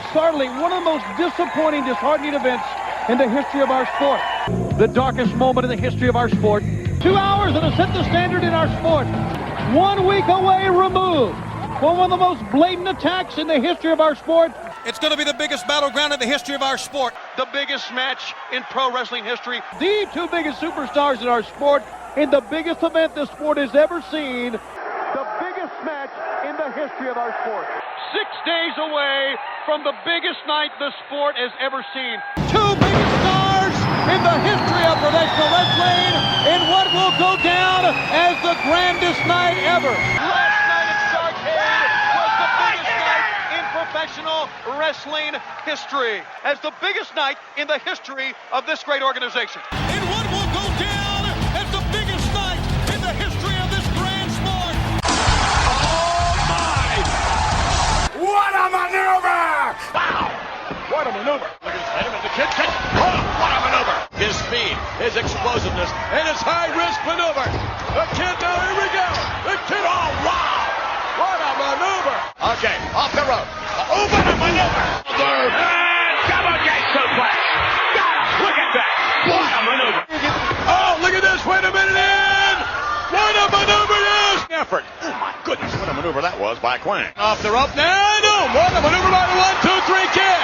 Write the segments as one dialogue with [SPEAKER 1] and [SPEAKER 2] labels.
[SPEAKER 1] most startling, one of the most disappointing, disheartening events in the history of our sport. The darkest moment in the history of our sport. 2 hours that have set the standard in our sport. 1 week away removed from one of the most blatant attacks in the history of our sport.
[SPEAKER 2] It's going to be the biggest battleground in the history of our sport. The biggest match in pro wrestling history.
[SPEAKER 1] The two biggest superstars in our sport in the biggest event the sport has ever seen. The biggest match in the history of our sport.
[SPEAKER 2] 6 days away from the biggest night the sport has ever seen. Two biggest stars in the history of professional wrestling in what will go down as the grandest night ever. Last night at Starrcade was the biggest night in professional wrestling history, as the biggest night in the history of this great organization. In what will go down as the biggest night in the history of this grand sport. Oh my!
[SPEAKER 3] What a maneuver!
[SPEAKER 2] Wow! What a maneuver! Look at his head, the kid catch. Oh, what a maneuver! His speed, his explosiveness, and his high-risk maneuver. The kid, now here we go. The kid, oh wow! What a maneuver! Okay, off the rope. Oh, what a maneuver! And double gate suplex. Got him! Look at that! What a maneuver! Oh, look at this! Wait a minute in! What a maneuver it is! Effort. Oh my goodness, what a maneuver that was by Quang. Off the rope now, no! What a maneuver by the 1, 2, 3 kid!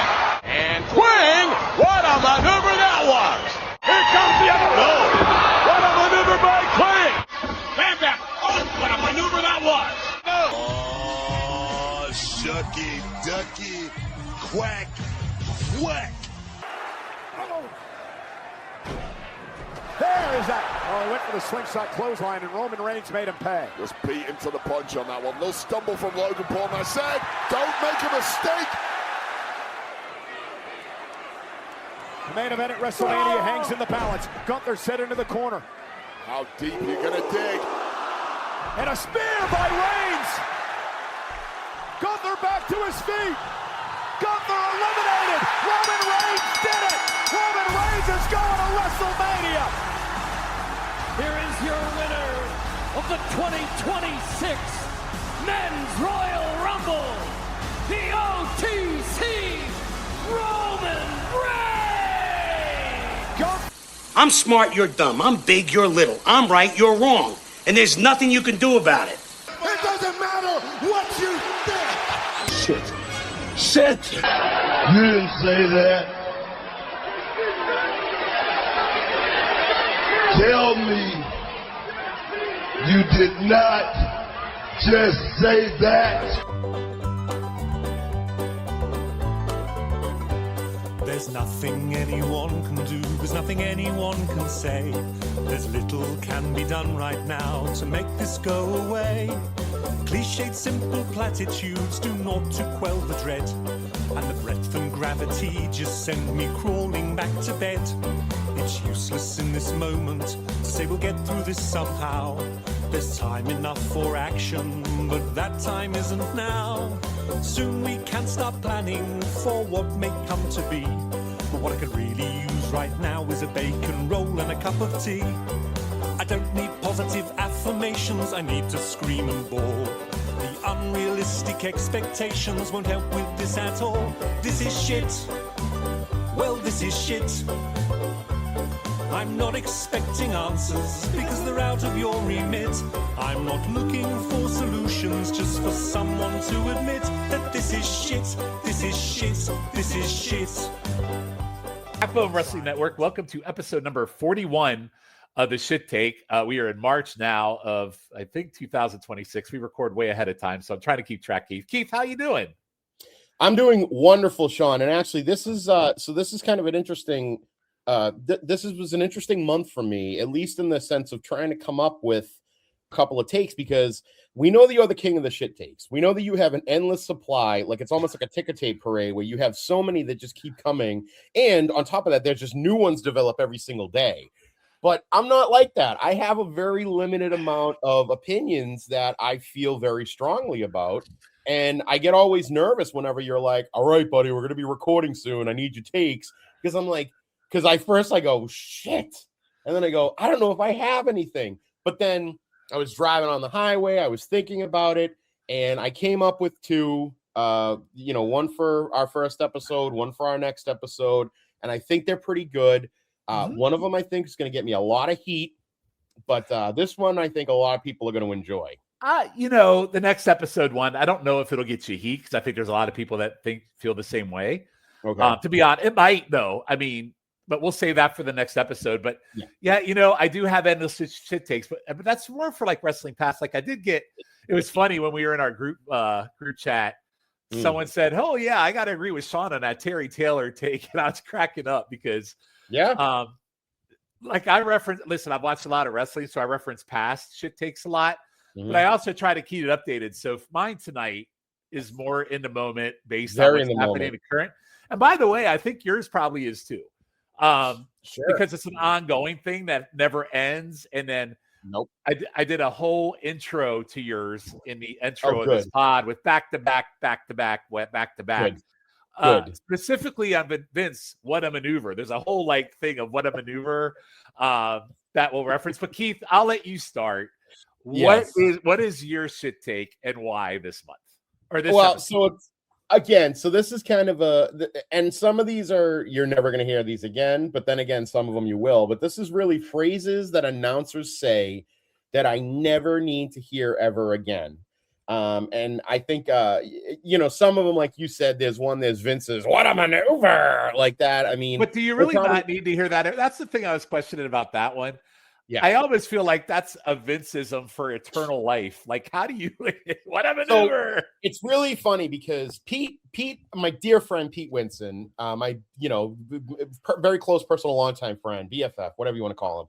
[SPEAKER 2] And Quang, what a maneuver that was! Here comes the other one! No! What a maneuver by Quang! Bam, bam! Oh, what a maneuver that was! No!
[SPEAKER 3] Oh, shucky, ducky, quack, quack.
[SPEAKER 4] There is that. Oh, he went for the slingshot clothesline, and Roman Reigns made him pay.
[SPEAKER 3] Was beaten to the punch on that one. No stumble from Logan Paul. And I said, don't make a mistake.
[SPEAKER 4] The main event at WrestleMania hangs in the balance. Gunther set into the corner.
[SPEAKER 3] How deep you gonna dig?
[SPEAKER 4] And a spear by Reigns. Gunther back to his feet. Gunther eliminated. Roman Reigns did it. Roman Reigns is going to WrestleMania.
[SPEAKER 5] Here is your winner of the 2026 Men's Royal Rumble, the OTC Roman Reigns.
[SPEAKER 6] I'm smart, you're dumb. I'm big, you're little. I'm right, you're wrong. And there's nothing you can do about it.
[SPEAKER 3] It doesn't matter what you think.
[SPEAKER 6] Shit.
[SPEAKER 7] You didn't say that. Tell me you did not just say that.
[SPEAKER 8] There's nothing anyone can do, there's nothing anyone can say. There's little can be done right now to make this go away. Cliched simple platitudes do naught to quell the dread, and the breadth and gravity just send me crawling back to bed. It's useless in this moment to say we'll get through this somehow. There's time enough for action, but that time isn't now. Soon we can start planning for what may come to be. But what I could really use right now is a bacon roll and a cup of tea. I don't need positive affirmations, I need to scream and bawl. The unrealistic expectations won't help with this at all. This is shit. Well, this is shit. I'm not expecting answers because they're out of your remit. I'm not looking for solutions, just for someone to admit that this is shit, this is shit, this is shit.
[SPEAKER 9] Backbone Wrestling Network, welcome to episode number 41 of the Shit Take. We are in March now of, I think, 2026. We record way ahead of time, so I'm trying to keep track. Keith, how you doing?
[SPEAKER 10] I'm doing wonderful, Sean. And actually, this is kind of an interesting. Was an interesting month for me, at least in the sense of trying to come up with a couple of takes, because we know that you're the king of the shit takes. We know that you have an endless supply, like it's almost like a ticker tape parade where you have so many that just keep coming. And on top of that, there's just new ones develop every single day. But I'm not like that. I have a very limited amount of opinions that I feel very strongly about. And I get always nervous whenever you're like, all right, buddy, we're going to be recording soon. I need your takes. Because I'm like, because I go, shit. And then I go, I don't know if I have anything. But then I was driving on the highway. I was thinking about it. And I came up with two. One for our first episode, one for our next episode, and I think they're pretty good. One of them I think is going to get me a lot of heat, but this one I think a lot of people are going to enjoy.
[SPEAKER 9] The next episode one, I don't know if it'll get you heat because I think there's a lot of people that feel the same way.
[SPEAKER 10] Okay.
[SPEAKER 9] To be honest, it might though. I mean, but we'll save that for the next episode. But yeah, I do have endless shit takes, but that's more for like Wrestling Pass. Like I did get, it was funny when we were in our group chat. Someone said, "Oh yeah, I got to agree with Shawn on that Terry Taylor take," and I was cracking up because like I've watched a lot of wrestling, so I reference past shit takes a lot. But I also try to keep it updated. So mine tonight is more in the moment based on what's happening in the current. And by the way, I think yours probably is too. Because it's an ongoing thing that never ends. And then I did a whole intro to yours in the intro of this pod with back to back.
[SPEAKER 10] Good.
[SPEAKER 9] Specifically on Vince, what a maneuver. There's a whole thing of what a maneuver that will reference. But Keith, I'll let you start.
[SPEAKER 10] Yes.
[SPEAKER 9] What is your shit take and why this month or this?
[SPEAKER 10] So this is kind of and some of these you're never going to hear these again, but then again, some of them you will. But this is really phrases that announcers say that I never need to hear ever again. And I think, some of them, like you said, there's Vince's, what a maneuver, like that. I mean,
[SPEAKER 9] but do you really not need to hear that? That's the thing I was questioning about that one.
[SPEAKER 10] Yeah.
[SPEAKER 9] I almost feel like that's a Vinceism for eternal life. Like, how do you, what a maneuver?
[SPEAKER 10] So it's really funny because Pete, my dear friend, Pete Winson, my, very close personal longtime friend, BFF, whatever you want to call him.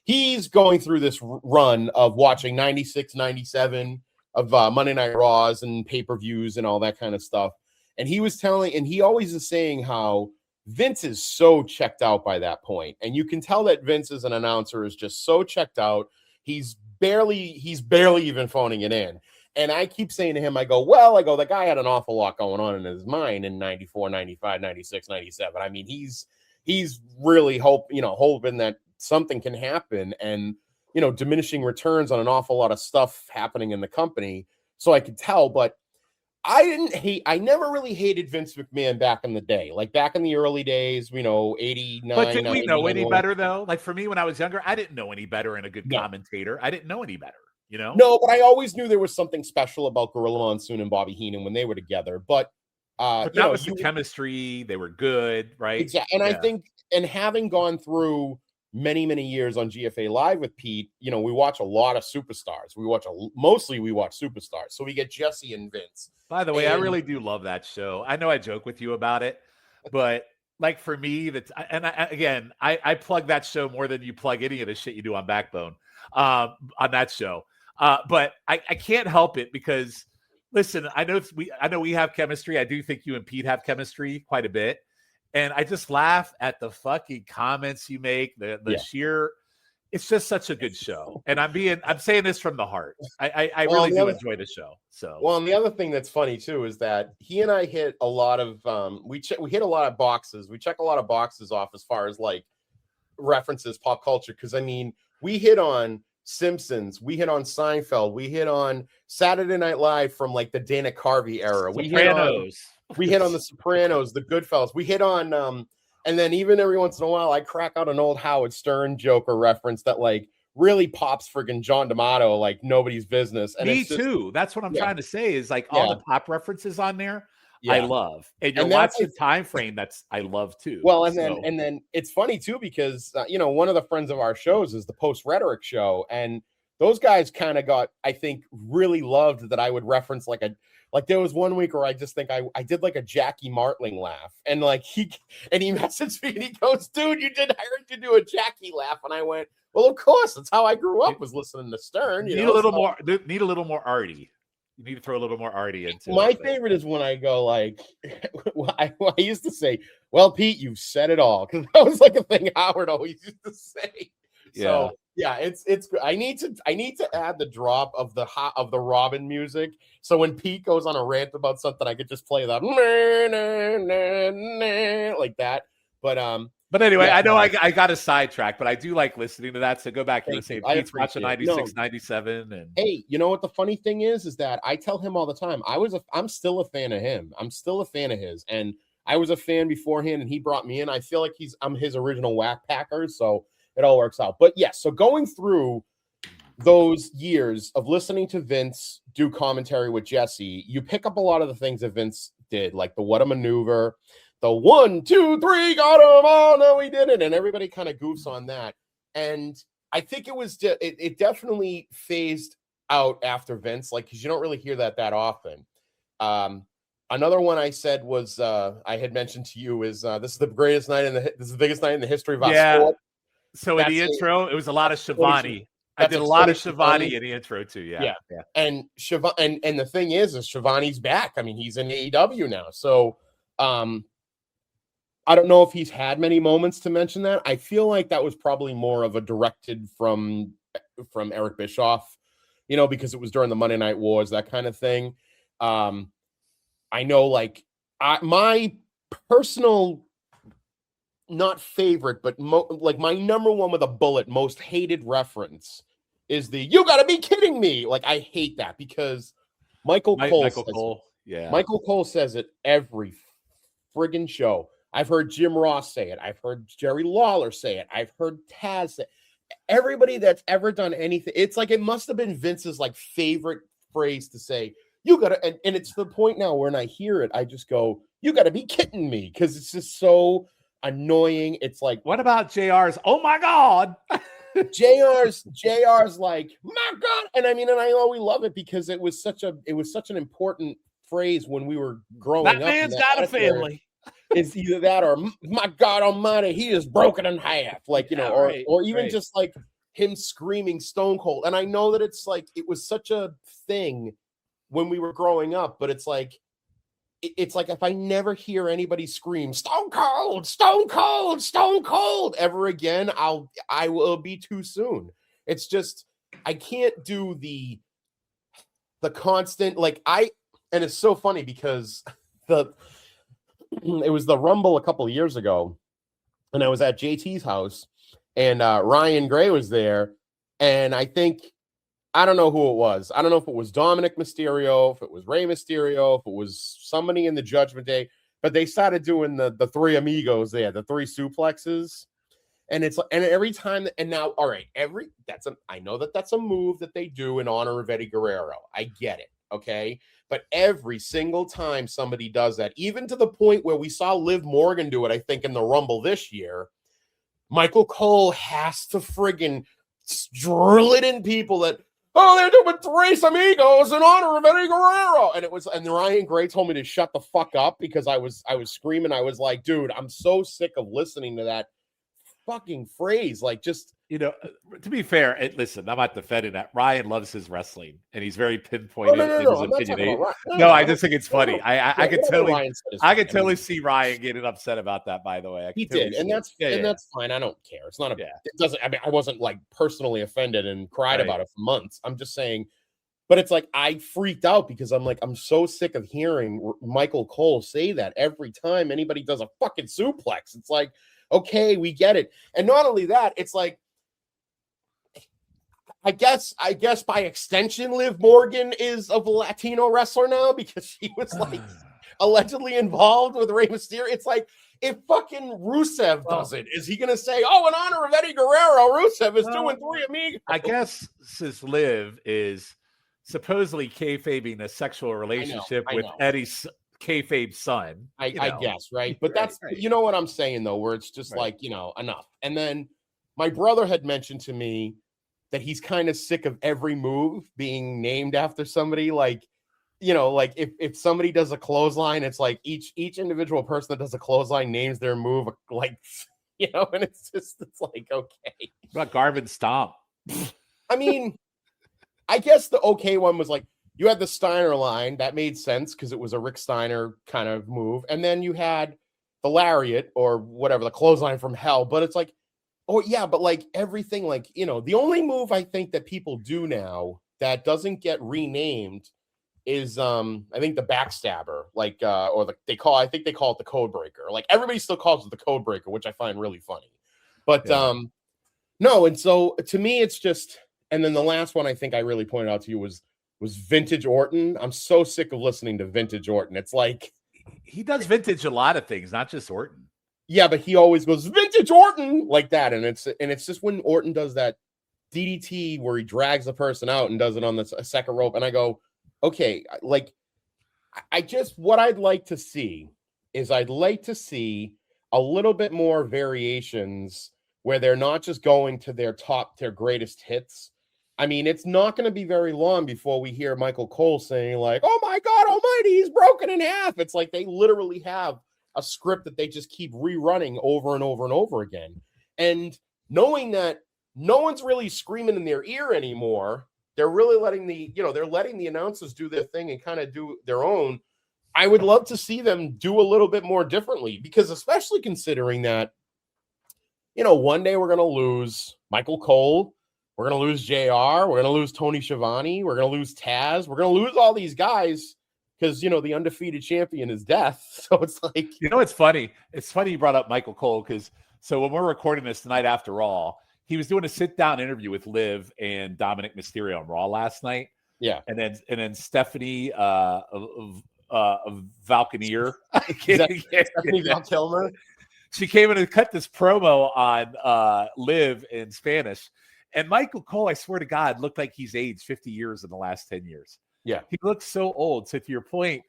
[SPEAKER 10] He's going through this run of watching 96, 97 of Monday Night Raws and pay-per-views and all that kind of stuff. And he was he always is saying how Vince is so checked out by that point. And you can tell that Vince as an announcer is just so checked out. He's barely even phoning it in. And I keep saying to him, I go, the guy had an awful lot going on in his mind in 94, 95, 96, 97. I mean, he's really hoping that something can happen and, diminishing returns on an awful lot of stuff happening in the company. So I could tell, but I never really hated Vince McMahon back in the day, like back in the early days, 89.
[SPEAKER 9] But did we know any better though? Like for me, when I was younger, I didn't know any better and a good commentator. I didn't know any better,
[SPEAKER 10] No, but I always knew there was something special about Gorilla Monsoon and Bobby Heenan when they were together. But
[SPEAKER 9] that was the chemistry. They were good, right?
[SPEAKER 10] Exactly. And I think, and having gone through many, many years on GFA Live with Pete, we watch a lot of superstars. We watch superstars. So we get Jesse and Vince.
[SPEAKER 9] By the way, I really do love that show. I know I joke with you about it, but like for me, I plug that show more than you plug any of the shit you do on Backbone on that show. But I can't help it because listen, I know we have chemistry. I do think you and Pete have chemistry quite a bit. And I just laugh at the fucking comments you make, the sheer. It's just such a good show, and I'm saying this from the heart. I really do enjoy the show. So
[SPEAKER 10] and the other thing that's funny too is that he and I hit a lot of we hit a lot of boxes. We check a lot of boxes off as far as like references, pop culture. Because I mean, we hit on Simpsons, we hit on Seinfeld, we hit on Saturday Night Live from like the Dana Carvey era. We hit on the Sopranos, the Goodfellas. We hit on, and then even every once in a while, I crack out an old Howard Stern joke or reference that like really pops friggin' John D'Amato like nobody's business. And
[SPEAKER 9] me too. That's what I'm trying to say is like all the pop references on there. I love, and you're watching time frame. I love too.
[SPEAKER 10] Well, and then it's funny too because one of the friends of our shows is the Post Rhetoric show, and those guys kind of got, I think, really loved that I would reference like there was one week where I just think I did like a Jackie Martling laugh, and like he messaged me and he goes, "Dude, I heard you do a Jackie laugh," and I went, "Well, of course, that's how I grew up, was listeing to Stern."
[SPEAKER 9] Need a little more arty. You need to throw a little more arty into
[SPEAKER 10] my favorite is when I go like, I used to say, "Well, Pete, you've said it all," because that was like a thing Howard always used to say. So yeah, it's I need to add the drop of the Robin music. So when Pete goes on a rant about something, I could just play that like that. But
[SPEAKER 9] But anyway,
[SPEAKER 10] Yeah.
[SPEAKER 9] I know I got a sidetrack, but I do like listening to that. So go back to the same.
[SPEAKER 10] I
[SPEAKER 9] Pete's watching
[SPEAKER 10] appreciate it.
[SPEAKER 9] 96, 97. And
[SPEAKER 10] Hey, you know what the funny thing is that I tell him all the time, I'm still a fan of him. I'm still a fan of his. And I was a fan beforehand and he brought me in. I feel like I'm his original whack packer. So it all works out. But yes, so going through those years of listening to Vince do commentary with Jesse, you pick up a lot of the things that Vince did, like the what a maneuver, the 1, 2, 3, got him. Oh no, we did it. And everybody kind of goofs on that. And I think it definitely phased out after Vince, like, because you don't really hear that often. Another one I said was I had mentioned to you is this is the biggest night in the history of our sport.
[SPEAKER 9] So in the intro, it was a lot of Shivani. I did a lot of Shivani in the intro too. Yeah.
[SPEAKER 10] And Shivani, and the thing is Shivani's back. I mean, he's in AEW now. So I don't know if he's had many moments to mention that. I feel like that was probably more of a directed from Eric Bischoff, because it was during the Monday Night Wars, that kind of thing. I know, like, my personal, not favorite, but like my number one with a bullet, most hated reference is the "You gotta be kidding me." Like, I hate that because Michael Cole says it every friggin' show. I've heard Jim Ross say it. I've heard Jerry Lawler say it. I've heard Taz say it. Everybody that's ever done anything, it's like it must have been Vince's like favorite phrase to say. You gotta, and it's the point now when I hear it, I just go, "You gotta be kidding me," because it's just so annoying. It's like,
[SPEAKER 9] what about JR's? Oh my God.
[SPEAKER 10] JR's like, my God. And I mean, and I know we love it because it was such an important phrase when we were growing up.
[SPEAKER 9] That man's got a family.
[SPEAKER 10] It's either that or my God Almighty, he is broken in half. Like, or even just like him screaming Stone Cold. And I know that it's like, it was such a thing when we were growing up, but it's like if I never hear anybody scream Stone Cold, Stone Cold, Stone Cold ever again, I will be too soon. It's just, I can't do the constant, and it's so funny because it was the Rumble a couple of years ago, and I was at JT's house, and Ryan Gray was there, and I don't know who it was. I don't know if it was Dominic Mysterio, if it was Rey Mysterio, if it was somebody in the Judgment Day, but they started doing the three amigos there, the three suplexes. And it's, and every time, and now, all right, I know that's a move that they do in honor of Eddie Guerrero. I get it. Okay. But every single time somebody does that, even to the point where we saw Liv Morgan do it, I think in the Rumble this year, Michael Cole has to friggin' drill it in people that, oh, they're doing Tres Amigos in honor of Eddie Guerrero. And Ryan Gray told me to shut the fuck up because I was screaming. I was like, dude, I'm so sick of listening to that fucking phrase. Like, just,
[SPEAKER 9] to be fair, listen, I'm not defending that. Ryan loves his wrestling and he's very pinpointed in his opinion. I just think it's funny. I can totally see Ryan getting upset about that, by the way.
[SPEAKER 10] He did, and that's fine. I don't care. It's not it doesn't, I mean, I wasn't like personally offended and cried about it for months. I'm just saying, but it's like I freaked out because I'm like, I'm so sick of hearing Michael Cole say that every time anybody does a fucking suplex. It's like, okay, we get it. And not only that, it's like, I guess by extension, Liv Morgan is a Latino wrestler now because she was like allegedly involved with Rey Mysterio. It's like, if fucking Rusev does it, is he going to say, oh, in honor of Eddie Guerrero, Rusev is doing three amigos?
[SPEAKER 9] I guess since Liv is supposedly kayfabing a sexual relationship with Eddie's kayfabe son.
[SPEAKER 10] I guess, right? But that's, you know what I'm saying, though, where it's just like, enough. And then my brother had mentioned to me that he's kind of sick of every move being named after somebody. Like, like if somebody does a clothesline, it's like each individual person that does a clothesline names their move, like, and it's like, okay.
[SPEAKER 9] What about Garvin Stomp?
[SPEAKER 10] I mean, I guess the okay one was like, you had the Steiner line. That made sense because it was a Rick Steiner kind of move. And then you had the Lariat or whatever, the clothesline from hell. But it's like, oh, yeah, but like everything, like, the only move I think that people do now that doesn't get renamed is I think the backstabber, like or I think they call it the code breaker. Like everybody still calls it the code breaker, which I find really funny. But no, and so to me it's just, and then the last one I think I really pointed out to you was Vintage Orton. I'm so sick of listening to Vintage Orton. It's like
[SPEAKER 9] he does vintage a lot of things, not just Orton.
[SPEAKER 10] Yeah, but he always goes Vintage Orton like that, and it's just when Orton does that DDT where he drags the person out and does it on the second rope, and I go, okay, like I just, what I'd like to see is I'd like to see a little bit more variations where they're not just going to their greatest hits. I mean, it's not going to be very long before we hear Michael Cole saying like, oh my God almighty, he's broken in half. It's like they literally have a script that they just keep rerunning over and over and over again. And knowing that no one's really screaming in their ear anymore, they're really letting the announcers do their thing and kind of do their own. I would love to see them do a little bit more differently, because especially considering that, one day we're going to lose Michael Cole, we're going to lose JR, we're going to lose Tony Schiavone, we're going to lose Taz, we're going to lose all these guys because, the undefeated champion is Death. So it's like,
[SPEAKER 9] it's funny. It's funny you brought up Michael Cole, because so when we're recording this tonight after Raw, he was doing a sit-down interview with Liv and Dominic Mysterio on Raw last night.
[SPEAKER 10] Yeah.
[SPEAKER 9] And then Stephanie Valconeer.
[SPEAKER 10] Stephanie Valkilmer.
[SPEAKER 9] She came in and cut this promo on Liv in Spanish. And Michael Cole, I swear to God, looked like he's aged 50 years in the last 10 years.
[SPEAKER 10] Yeah.
[SPEAKER 9] He looks so old. So to your point,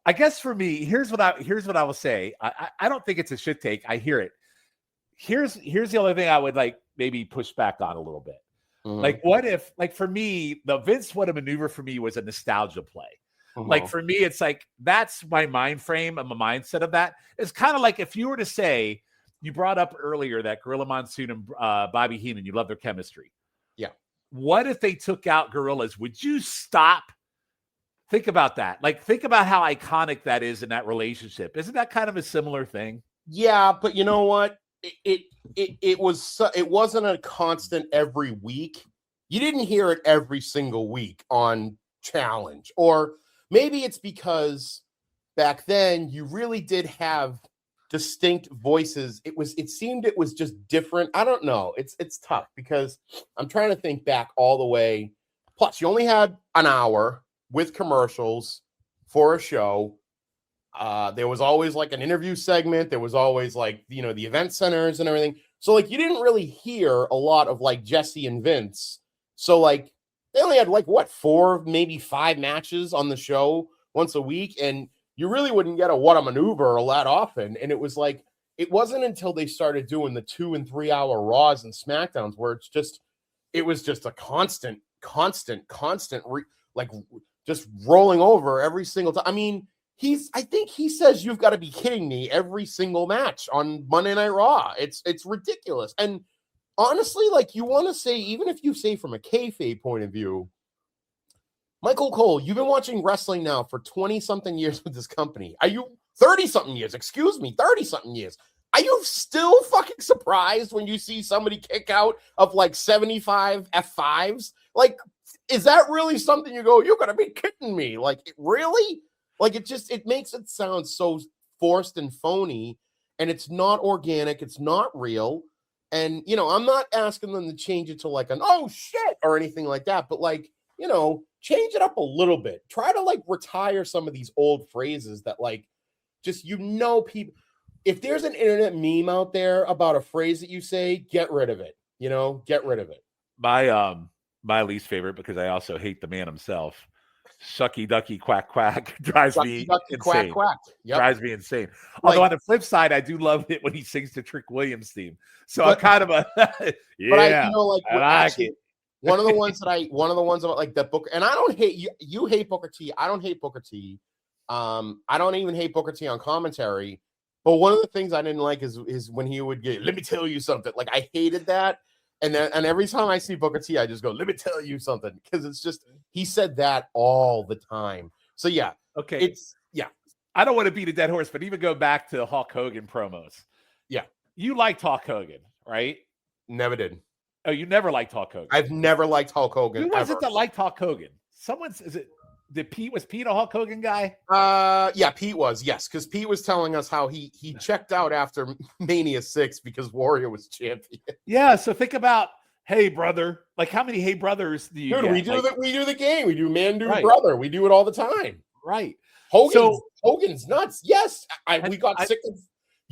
[SPEAKER 9] I guess for me, here's what I will say. I don't think it's a shit take. I hear it. Here's the only thing I would like maybe push back on a little bit. Mm-hmm. Like, what if, like, for me, the Vince What a Maneuver for me was a nostalgia play. Mm-hmm. Like, for me, it's like, that's my mind frame and my mindset of that. It's kind of like if you were to say, you brought up earlier that Gorilla Monsoon and Bobby Heenan, you love their chemistry.
[SPEAKER 10] Yeah.
[SPEAKER 9] What if they took out Gorillas? Would you stop? Think about that. Like, think about how iconic that is in that relationship. Isn't that kind of a similar thing?
[SPEAKER 10] Yeah, but you know what? It wasn't a constant every week. You didn't hear it every single week on Challenge, or maybe it's because back then you really did have distinct voices. It seemed it was just different. I don't know. It's tough because I'm trying to think back all the way. Plus, you only had an hour with commercials for a show. There was always like an interview segment. There was always like, the event centers and everything. So like, you didn't really hear a lot of like Jesse and Vince. So like, they only had like 4, maybe 5 matches on the show once a week. And you really wouldn't get a What a Maneuver a lot often. And it was like, it wasn't until they started doing the 2 and 3 hour Raws and SmackDowns where it was just a constant, just rolling over every single time. I mean, I think he says, you've got to be kidding me, every single match on Monday Night Raw. It's ridiculous. And honestly, like, you want to say, even if you say from a kayfabe point of view, Michael Cole, you've been watching wrestling now for 20-something years with this company. Are you 30-something years? Excuse me, 30-something years. Are you still fucking surprised when you see somebody kick out of like 75 F5s? Like, is that really something you go, you're going to be kidding me? Like, really? Like, it makes it sound so forced and phony, and it's not organic. It's not real. And, I'm not asking them to change it to like an, oh shit, or anything like that. But like, change it up a little bit. Try to like retire some of these old phrases that like, just, people, if there's an internet meme out there about a phrase that you say, get rid of it, get rid of it.
[SPEAKER 9] My least favorite, because I also hate the man himself, Shucky Ducky Quack Quack, drives me insane.
[SPEAKER 10] Quack, quack. Yep.
[SPEAKER 9] Drives me insane. Although on the flip side, I do love it when he sings the Trick Williams theme. So I'm kind of a yeah.
[SPEAKER 10] But I like it. One of the ones about like that Booker, and I don't hate you hate Booker T. I don't hate Booker T. I don't even hate Booker T on commentary. But one of the things I didn't like is when he would get, let me tell you something. Like, I hated that. And every time I see Booker T, I just go, let me tell you something. Because it's just, he said that all the time. So, yeah.
[SPEAKER 9] Okay. I don't want to beat a dead horse, but even go back to Hulk Hogan promos.
[SPEAKER 10] Yeah.
[SPEAKER 9] You liked Hulk Hogan, right?
[SPEAKER 10] Never did.
[SPEAKER 9] Oh, you never liked Hulk Hogan?
[SPEAKER 10] I've never liked Hulk Hogan.
[SPEAKER 9] Who was it that liked Hulk Hogan? Was Pete a Hulk Hogan guy?
[SPEAKER 10] Yeah, Pete was, yes, because Pete was telling us how he checked out after Mania 6 because Warrior was champion.
[SPEAKER 9] Yeah, so think about, hey brother, like how many hey brothers do you get?
[SPEAKER 10] We do the game. We do man, dude,
[SPEAKER 9] right.
[SPEAKER 10] brother. We do it all the time.
[SPEAKER 9] Right.
[SPEAKER 10] Hogan's nuts. Yes, we got sick of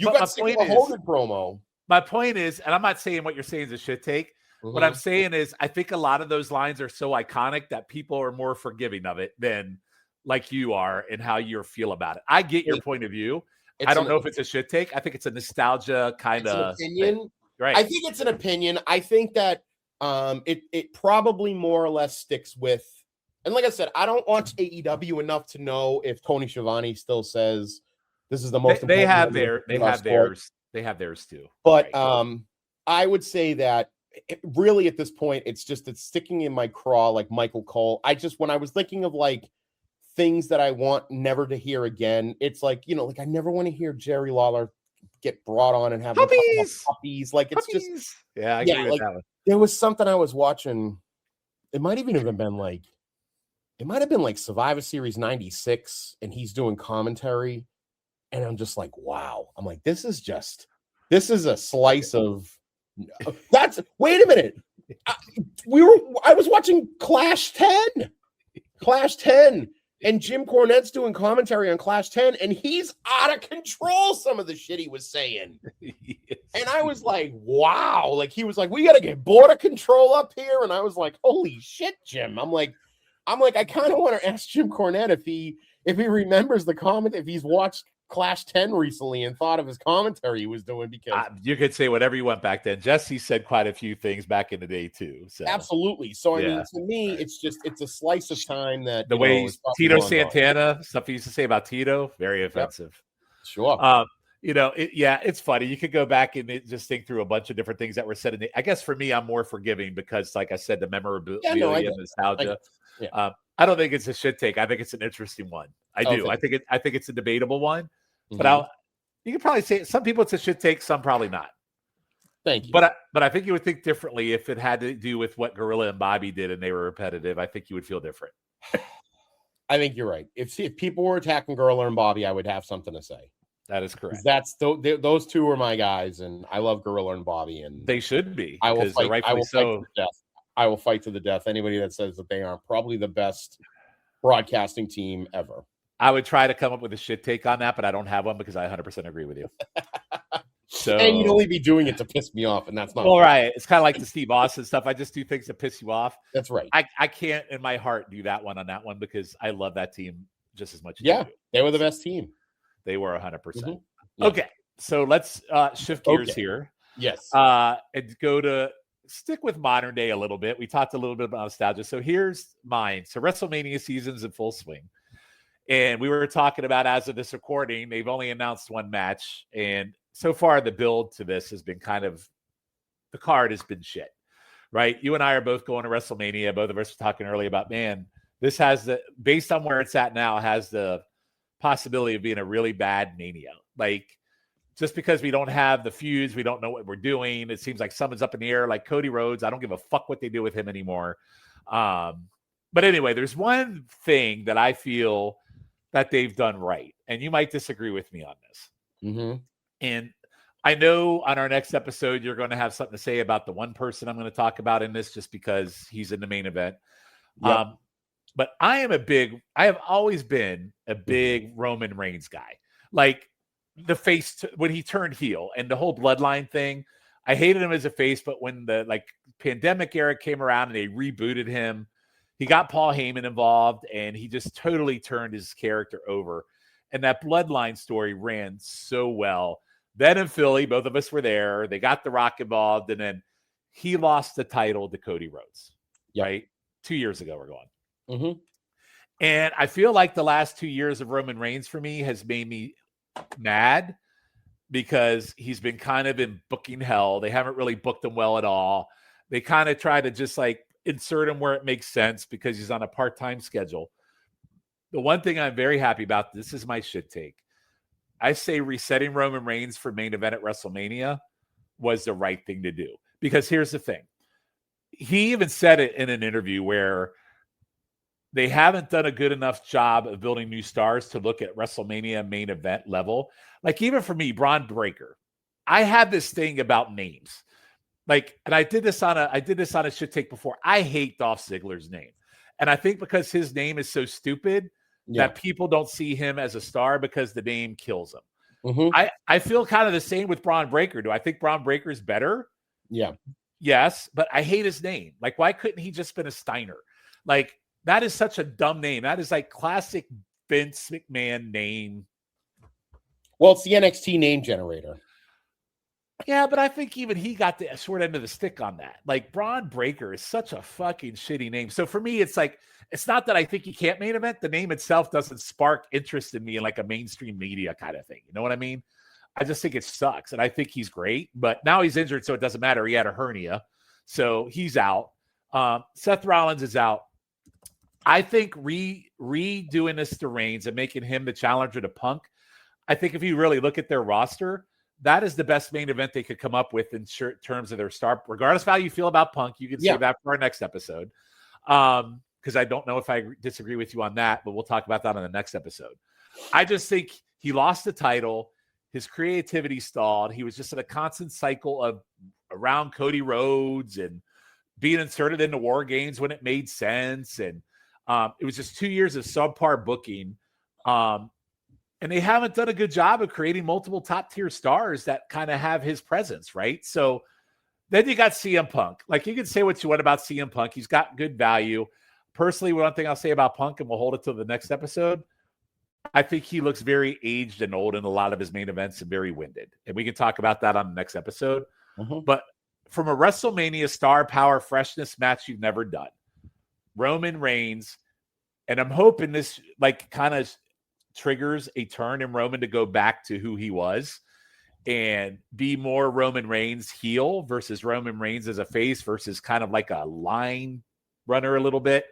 [SPEAKER 10] a Hogan promo.
[SPEAKER 9] My point is, and I'm not saying what you're saying is a shit take. Mm-hmm. What I'm saying is, I think a lot of those lines are so iconic that people are more forgiving of it than like you are and how you feel about it. I get your point of view. I don't know if it's a shit take. I think it's a nostalgia kind of
[SPEAKER 10] opinion.
[SPEAKER 9] Thing. Right.
[SPEAKER 10] I think it's an opinion. I think that it probably more or less sticks with, and like I said, I don't watch AEW enough to know if Tony Schiavone still says this is the most important.
[SPEAKER 9] They have theirs too.
[SPEAKER 10] But I would say that really at this point, it's sticking in my craw like Michael Cole. When I was thinking of like things that I want never to hear again, it's like, like I never want to hear Jerry Lawler get brought on and have puppies. Like it's
[SPEAKER 9] puppies.
[SPEAKER 10] Just
[SPEAKER 9] I agree with that one.
[SPEAKER 10] There was something I was watching. It might have been like Survivor Series 96, and he's doing commentary, and I'm just like, wow. I'm like, this is a slice of wait a minute. I was watching Clash 10, and Jim Cornette's doing commentary on Clash 10, and he's out of control. Some of the shit he was saying. Yes. And I was like, wow. Like he was like, we got to get border control up here. And I was like, holy shit, Jim. I'm like, I kind of want to ask Jim Cornette if he remembers the comment, if he's watched Clash 10 recently and thought of his commentary he was doing, because
[SPEAKER 9] you could say whatever you want back then. Jesse said quite a few things back in the day too. So
[SPEAKER 10] absolutely. So I mean, to me, it's a slice of time that
[SPEAKER 9] the way Tito Santana, stuff he used to say about Tito, very offensive.
[SPEAKER 10] Yep. Sure.
[SPEAKER 9] It's funny. You could go back and just think through a bunch of different things that were said. I guess for me, I'm more forgiving because, like I said, the memorabilia and nostalgia. I don't think it's a shit take. I think it's an interesting one. I do. I think it's a debatable one. But you could probably say some people it's a shit take, some probably not.
[SPEAKER 10] Thank you.
[SPEAKER 9] But I think you would think differently if it had to do with what Gorilla and Bobby did and they were repetitive. I think you would feel different.
[SPEAKER 10] I think you're right. If people were attacking Gorilla and Bobby, I would have something to say.
[SPEAKER 9] That is correct.
[SPEAKER 10] Those two are my guys, and I love Gorilla and Bobby, and
[SPEAKER 9] they should be.
[SPEAKER 10] I will fight. I will fight to the death. I will fight to the death. Anybody that says that they aren't probably the best broadcasting team ever.
[SPEAKER 9] I would try to come up with a shit take on that, but I don't have one because I 100% agree with you.
[SPEAKER 10] And you'd only be doing it to piss me off, and that's not
[SPEAKER 9] well, right. It's kind of like the Steve Austin stuff. I just do things to piss you off.
[SPEAKER 10] That's right.
[SPEAKER 9] I can't in my heart do that one on that one because I love that team just as much as
[SPEAKER 10] you do. They were the best team.
[SPEAKER 9] They were 100%. Yeah. Okay, so let's shift gears here.
[SPEAKER 10] Yes.
[SPEAKER 9] And go to stick with modern day a little bit. We talked a little bit about nostalgia. So here's mine. So WrestleMania season's in full swing. And we were talking about, as of this recording, they've only announced one match. And so far, the build to this has been the card has been shit, right? You and I are both going to WrestleMania. Both of us were talking earlier about, man, this has based on where it's at now, has the possibility of being a really bad Mania. Like, just because we don't have the feuds, we don't know what we're doing. It seems like someone's up in the air, like Cody Rhodes. I don't give a fuck what they do with him anymore. But anyway, there's one thing that I feel that they've done right. And you might disagree with me on this.
[SPEAKER 10] Mm-hmm.
[SPEAKER 9] And I know on our next episode, you're going to have something to say about the one person I'm going to talk about in this, just because he's in the main event. Yep. But I have always been a big Roman Reigns guy. Like the face when he turned heel and the whole bloodline thing, I hated him as a face, but when the pandemic era came around and they rebooted him, he got Paul Heyman involved and he just totally turned his character over. And that bloodline story ran so well. Then in Philly, both of us were there. They got The Rock involved, and then he lost the title to Cody Rhodes, right? 2 years ago, we're going.
[SPEAKER 10] Mm-hmm.
[SPEAKER 9] And I feel like the last 2 years of Roman Reigns for me has made me mad because he's been kind of in booking hell. They haven't really booked him well at all. They kind of try to just insert him where it makes sense because he's on a part-time schedule. The one thing I'm very happy about, this is my shit take. I say resetting Roman Reigns for main event at WrestleMania was the right thing to do. Because here's the thing. He even said it in an interview where they haven't done a good enough job of building new stars to look at WrestleMania main event level. Like, even for me, Braun Breaker, I have this thing about names. Like, and I did this on a shit take before. I hate Dolph Ziggler's name. And I think because his name is so stupid that people don't see him as a star because the name kills him.
[SPEAKER 10] Mm-hmm.
[SPEAKER 9] I feel kind of the same with Braun Breaker. Do I think Braun Breaker is better?
[SPEAKER 10] Yeah.
[SPEAKER 9] Yes, but I hate his name. Like, why couldn't he just been a Steiner? Like, that is such a dumb name. That is like classic Vince McMahon name.
[SPEAKER 10] Well, it's the NXT name generator.
[SPEAKER 9] Yeah, but I think even he got the short end of the stick on that. Like, Braun Breaker is such a fucking shitty name. So for me, it's like, it's not that I think he can't main event. The name itself doesn't spark interest in me in like a mainstream media kind of thing. You know what I mean? I just think it sucks. And I think he's great, but now he's injured, so it doesn't matter. He had a hernia, so he's out. Seth Rollins is out. I think redoing this to Reigns and making him the challenger to Punk, I think if you really look at their roster, that is the best main event they could come up with in terms of their star. Regardless of how you feel about Punk, you can save that for our next episode. Because I don't know if I disagree with you on that, but we'll talk about that on the next episode. I just think he lost the title. His creativity stalled. He was just in a constant cycle of around Cody Rhodes and being inserted into War Games when it made sense. And it was just 2 years of subpar booking. And they haven't done a good job of creating multiple top-tier stars that kind of have his presence, right? So then you got CM Punk. Like, you can say what you want about CM Punk. He's got good value. Personally, one thing I'll say about Punk, and we'll hold it till the next episode, I think he looks very aged and old in a lot of his main events and very winded. And we can talk about that on the next episode.
[SPEAKER 10] Mm-hmm.
[SPEAKER 9] But from a WrestleMania star power freshness match you've never done, Roman Reigns, and I'm hoping this like kind of triggers a turn in Roman to go back to who he was and be more Roman Reigns heel versus Roman Reigns as a face versus kind of like a line runner a little bit.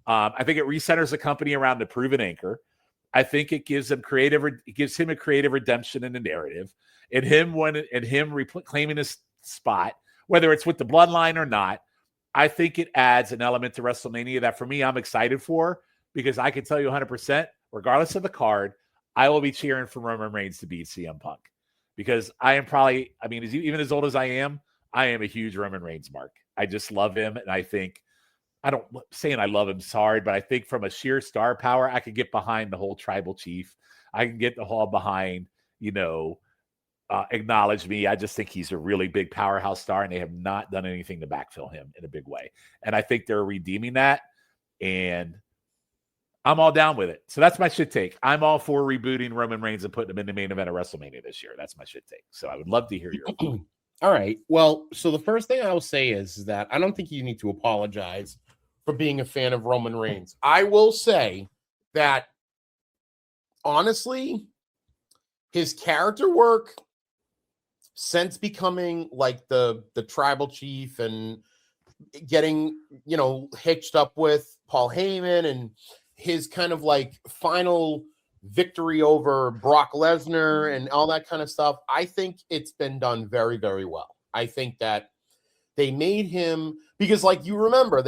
[SPEAKER 9] I think it recenters the company around the proven anchor. I think it gives him a creative redemption in the narrative, and him reclaiming his spot, whether it's with the bloodline or not. I think it adds an element to WrestleMania that for me, I'm excited for, because I can tell you 100%, regardless of the card, I will be cheering for Roman Reigns to beat CM Punk, because I am probably, I mean, even as old as I am a huge Roman Reigns mark. I just love him. And I think, I don't saying I love him, sorry, but I think from a sheer star power, I could get behind the whole tribal chief. I can get the whole behind, acknowledge me. I just think he's a really big powerhouse star, and they have not done anything to backfill him in a big way. And I think they're redeeming that, and I'm all down with it. So that's my shit take. I'm all for rebooting Roman Reigns and putting him in the main event of WrestleMania this year. That's my shit take. So I would love to hear your opinion.
[SPEAKER 10] All right. Well, so the first thing I will say is that I don't think you need to apologize for being a fan of Roman Reigns. I will say that, honestly, his character work since becoming like the tribal chief and getting, hitched up with Paul Heyman and his kind of like final victory over Brock Lesnar and all that kind of stuff, I think it's been done very, very well. I think that they made him, because like you remember,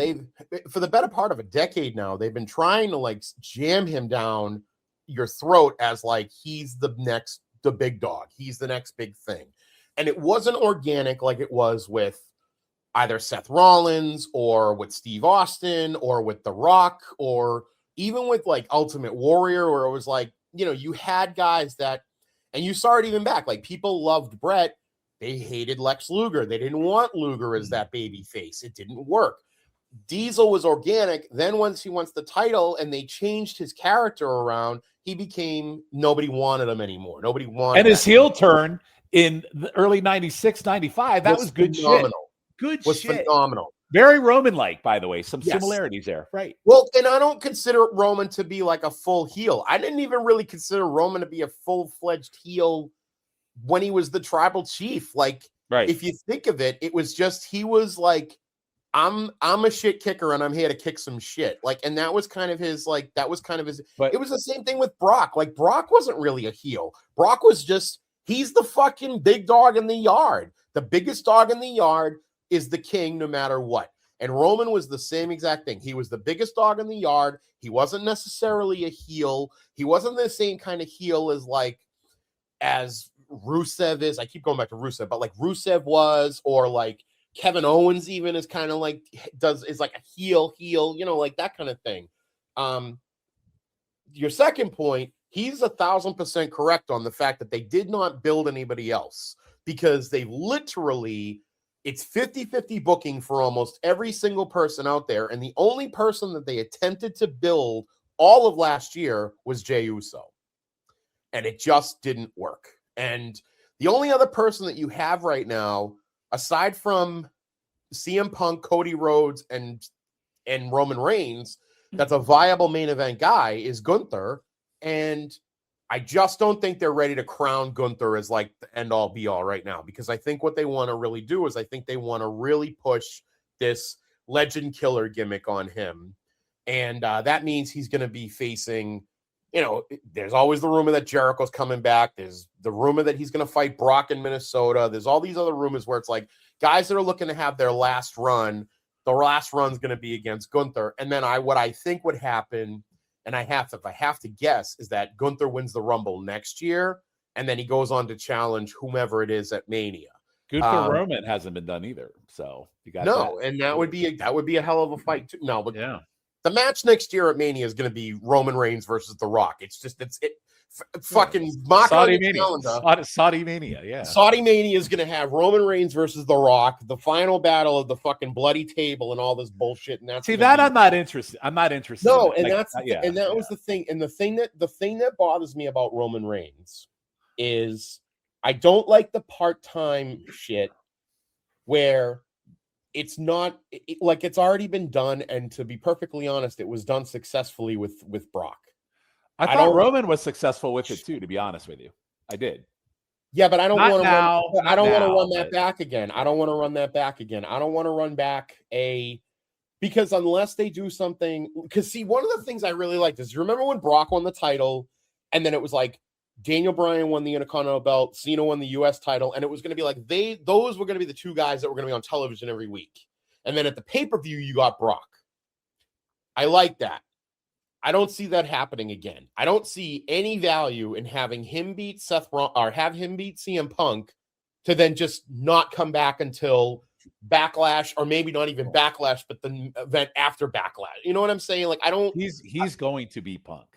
[SPEAKER 10] for the better part of a decade now, they've been trying to like jam him down your throat as like he's the big dog. He's the next big thing. And it wasn't organic like it was with either Seth Rollins or with Steve Austin or with The Rock or even with like Ultimate Warrior, where it was like, you had guys that, and you saw it even back, like people loved Brett. They hated Lex Luger. They didn't want Luger as that baby face. It didn't work. Diesel was organic. Then once he wants the title and they changed his character around, he became, nobody wanted him anymore. Nobody wanted
[SPEAKER 9] And his heel turn in the early 96, 95, that was good
[SPEAKER 10] phenomenal.
[SPEAKER 9] Shit.
[SPEAKER 10] Was phenomenal.
[SPEAKER 9] Very Roman-like, by the way. Some similarities there. Right.
[SPEAKER 10] Well, and I don't consider Roman to be like a full heel. I didn't even really consider Roman to be a full-fledged heel when he was the tribal chief. Like,
[SPEAKER 9] right.
[SPEAKER 10] If you think of it, it was just, he was like, I'm a shit kicker and I'm here to kick some shit. Like, and that was kind of his, but it was the same thing with Brock. Like, Brock wasn't really a heel. Brock was just, he's the fucking big dog in the yard. The biggest dog in the yard is the king no matter what. And Roman was the same exact thing. He was the biggest dog in the yard. He wasn't necessarily a heel. He wasn't the same kind of heel as Rusev is. I keep going back to Rusev, but like Rusev was, or like Kevin Owens even is kind of like is like a heel, like that kind of thing. Your second point, he's 1,000% correct on the fact that they did not build anybody else, because they literally, it's 50-50 booking for almost every single person out there. And the only person that they attempted to build all of last year was Jey Uso. And it just didn't work. And the only other person that you have right now, aside from CM Punk, Cody Rhodes, and Roman Reigns, that's a viable main event guy is Gunther. And I just don't think they're ready to crown Gunther as like the end all be all right now, because I think what they want to really do is I think they want to really push this legend killer gimmick on him. And that means he's going to be facing, there's always the rumor that Jericho's coming back. There's the rumor that he's going to fight Brock in Minnesota. There's all these other rumors where it's like guys that are looking to have their last run. The last run's going to be against Gunther. And then what I think would happen, and if I have to guess, is that Gunther wins the Rumble next year, and then he goes on to challenge whomever it is at Mania.
[SPEAKER 9] Gunther Roman hasn't been done either, so you got
[SPEAKER 10] and that would be a hell of a fight too. No, but
[SPEAKER 9] yeah,
[SPEAKER 10] the match next year at Mania is going to be Roman Reigns versus The Rock. Fucking mark on your calendar.
[SPEAKER 9] Saudi Mania, yeah.
[SPEAKER 10] Saudi Mania is going to have Roman Reigns versus The Rock, the final battle of the fucking bloody table and all this bullshit. And that's
[SPEAKER 9] I'm not interested. I'm not interested.
[SPEAKER 10] No, and that was the thing. And the thing that bothers me about Roman Reigns is I don't like the part-time shit where it's not like it's already been done. And to be perfectly honest, it was done successfully with Brock.
[SPEAKER 9] I thought Roman was successful with it too, to be honest with you. I did.
[SPEAKER 10] Yeah, but I don't want to run that
[SPEAKER 9] but...
[SPEAKER 10] back again. I don't want to run that back again. I don't want to run back because unless they do something, because see, one of the things I really liked is, you remember when Brock won the title and then it was like Daniel Bryan won the Intercontinental belt, Cena won the US title, and it was going to be like those were going to be the two guys that were going to be on television every week. And then at the pay-per-view, you got Brock. I like that. I don't see that happening again. I don't see any value in having him beat have him beat CM Punk to then just not come back until Backlash, or maybe not even Backlash, but the event after Backlash. You know what I'm saying? Like, I don't.
[SPEAKER 9] He's going to be Punk.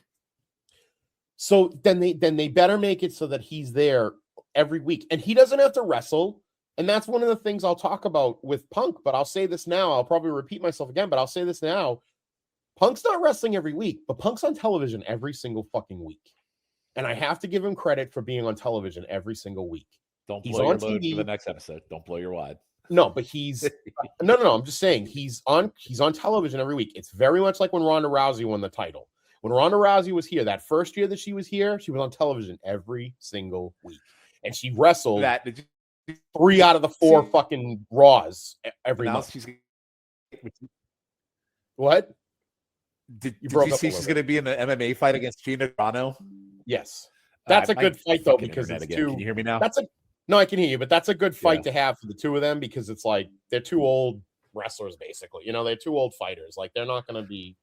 [SPEAKER 10] So then they better make it so that he's there every week, and he doesn't have to wrestle. And that's one of the things I'll talk about with Punk. But I'll say this now. I'll probably repeat myself again, but I'll say this now. Punk's not wrestling every week, but Punk's on television every single fucking week. And I have to give him credit for being on television every single week.
[SPEAKER 9] Don't blow your load for the next episode. Don't blow your wad.
[SPEAKER 10] No, but he's no. I'm just saying he's on television every week. It's very much like when Ronda Rousey won the title. When Ronda Rousey was here, that first year that she was here, she was on television every single week. And she wrestled 3 out of the 4 fucking Raws every month. What?
[SPEAKER 9] Did you see she's going to be in the MMA fight against Gina Carano?
[SPEAKER 10] Yes. That's a good fight, though, because it's
[SPEAKER 9] Can you hear me now?
[SPEAKER 10] No, I can hear you, but that's a good fight to have for the two of them, because it's like they're two old wrestlers, basically. They're two old fighters. Like, they're not going to be,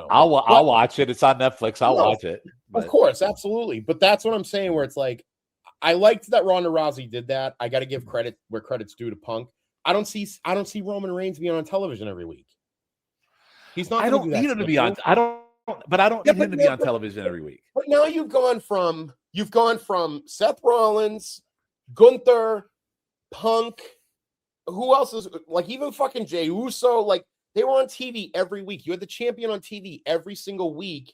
[SPEAKER 9] I'll watch it. It's on Netflix. I'll watch it.
[SPEAKER 10] But. Of course, absolutely. But that's what I'm saying, where it's like, I liked that Ronda Rousey did that. I got to give credit where credit's due to Punk. I don't see Roman Reigns being on television every week. He's not.
[SPEAKER 9] I don't need him to be on. I don't need him to be on television every week.
[SPEAKER 10] But now you've gone from Seth Rollins, Gunther, Punk. Who else is like, even fucking Jey Uso? Like, they were on TV every week. You had the champion on TV every single week,